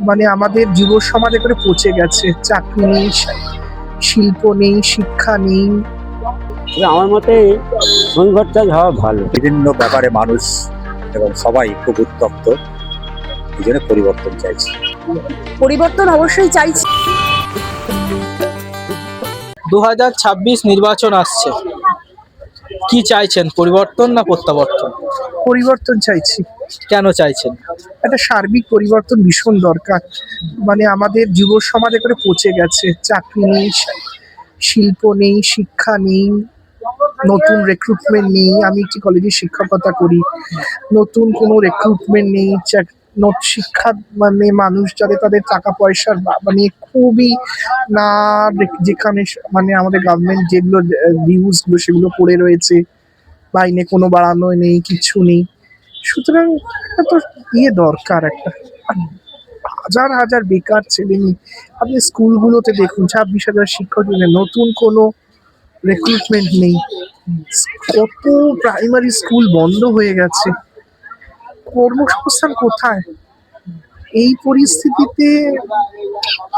মানে আমাদের যুব সমাজ করে পচে গেছে। চাকরি নেই, শিল্প নেই, শিক্ষা নেই। তবে আমার মতে সংঘর্ষাজ হওয়া ভালো। বিভিন্ন ব্যাপারে মানুষ এবং সবাই খুব উত্তপ্ত, এই জন্য পরিবর্তন চাইছে। পরিবর্তন অবশ্যই চাইছি। 2026 নির্বাচন আসছে, কি চাইছেন, পরিবর্তন না প্রত্যাবর্তন? পরিবর্তন চাইছি। কেন চাইছেন? একটা সার্বিক পরিবর্তন ভীষণ দরকার। মানে আমাদের যুব সমাজ করে পচে গেছে। চাকরি নেই, শিল্প নেই, শিক্ষা নেই, নতুন রিক্রুটমেন্ট নেই। আমি একটি কলেজে শিক্ষকতা করি, নতুন কোনো রিক্রুটমেন্ট নেই। শিক্ষা মানে মানুষ যাতে তাদের টাকা পয়সার মানে খুবই না, যেখানে মানে আমাদের গভর্নমেন্ট যেগুলো ডিউজ গুলো সেগুলো পড়ে রয়েছে, মাইনে কোনো বাড়ানো নেই, কিছু নেই। সুতরাং তো দরকার একটা। হাজার হাজার বেকার ছেলে মেয়ে, আপনি স্কুলগুলোতে দেখুন 26,000 শিক্ষক নিয়ে নতুন কোনো রিক্রুটমেন্ট নেই। কত প্রাইমারি স্কুল বন্ধ হয়ে গেছে, কর্মসংস্থান কোথায়? এই পরিস্থিতিতে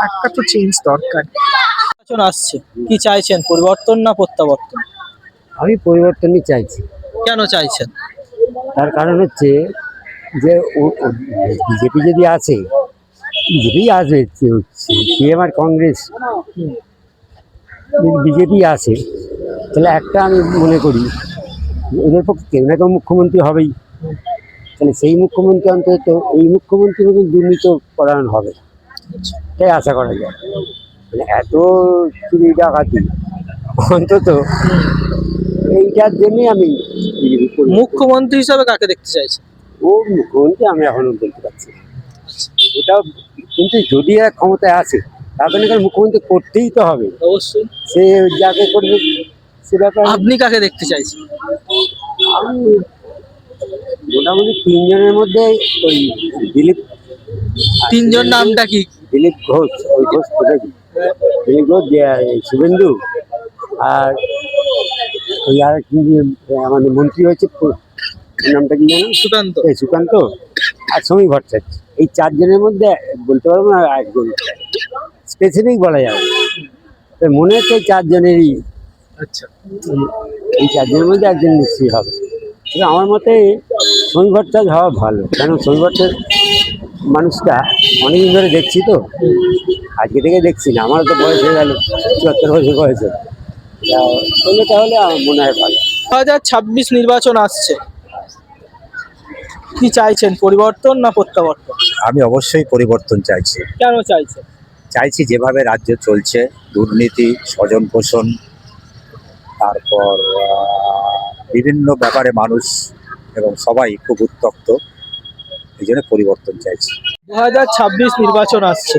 একটা তো চেঞ্জ দরকার। নির্বাচন আসছে, কি চাইছেন, পরিবর্তন না প্রত্যাবর্তন? আমি পরিবর্তনই চাইছি। কেন চাইছেন? তার কারণ হচ্ছে যে বিজেপি যদি আছে, বিজেপি আসবে, সিপিএম আর কংগ্রেস, বিজেপি আছে, তাহলে একটা আমি মনে করি ওদের পক্ষে কেউ না কেউ মুখ্যমন্ত্রী হবেই। তাহলে সেই মুখ্যমন্ত্রী অন্তত এই মুখ্যমন্ত্রী মতন দুর্নীতি পরায়ণ হবে, তাই আশা করা যায়। মানে এত চুরি ডাকাতি, অন্তত এইটার জন্যই আমি মুখ্যমন্ত্রী হিসাবে কাকে দেখতে চাইছেন? ও মুখ্যমন্ত্রী আমি এখনো বলতে পারছি না। ওটাও কিন্তু যদি এরা ক্ষমতায় আসে তাহলে এখানে মুখ্যমন্ত্রী করতেই তো হবে। অবশ্যই। সে যাকে করবে সে ব্যাপারে আপনি কাকে দেখতে চাইছেন? আমি মোটামুটি তিনজনের মধ্যে ওই দিলীপ, তিনজন নামটা কি? দিলীপ ঘোষ, ওই ঘোষ কোথায় কি দিলীপ ঘোষ, শুভেন্দু, আর ওই আর কি আমাদের মন্ত্রী হয়েছে নামটা কি জানো? সুকান্ত। এই সুকান্ত আর সমীর ভট্টাচার্য। এই চারজনের মধ্যে বলতে পারবো না একজন স্পেসিফিক বলা যাবে। তো মনে হচ্ছে এই চারজনেরই, আচ্ছা, এই চারজনের মধ্যে একজন নিশ্চয়ই হবে। তবে আমার মতে সমীর ভট্টাচার্য হওয়া ভালো, কারণ সমীর ভট্টাচার্য মানুষটা অনেকদিন ধরে দেখছি তো, আজকে থেকে দেখছি না, আমারও তো বয়স হয়ে গেল 74 বছর বয়সে। তাহলে আমার মনে হয় ভালো। 2026 নির্বাচন আসছে, কি চাইছেন, পরিবর্তন না প্রত্যাবর্তন? আমি অবশ্যই পরিবর্তন চাইছি। কেন চাইছেন? চাইছি যেভাবে রাজ্য চলছে, দুর্নীতি, স্বজন পোষণ, তারপর বিভিন্ন ব্যাপারে মানুষ এবং সবাই খুব উত্তপ্ত, এই জন্য পরিবর্তন চাইছি। 2026 নির্বাচন আসছে,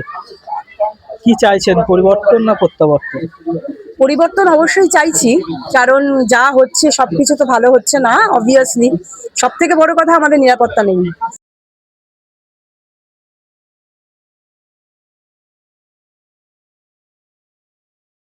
কি চাইছেন, পরিবর্তন না প্রত্যাবর্তন? পরিবর্তন অবশ্যই চাইছি, কারণ যা হচ্ছে সবকিছু তো ভালো হচ্ছে না। অবভিয়াসলি সব থেকে বড় কথা আমাদের নিরাপত্তা নেই।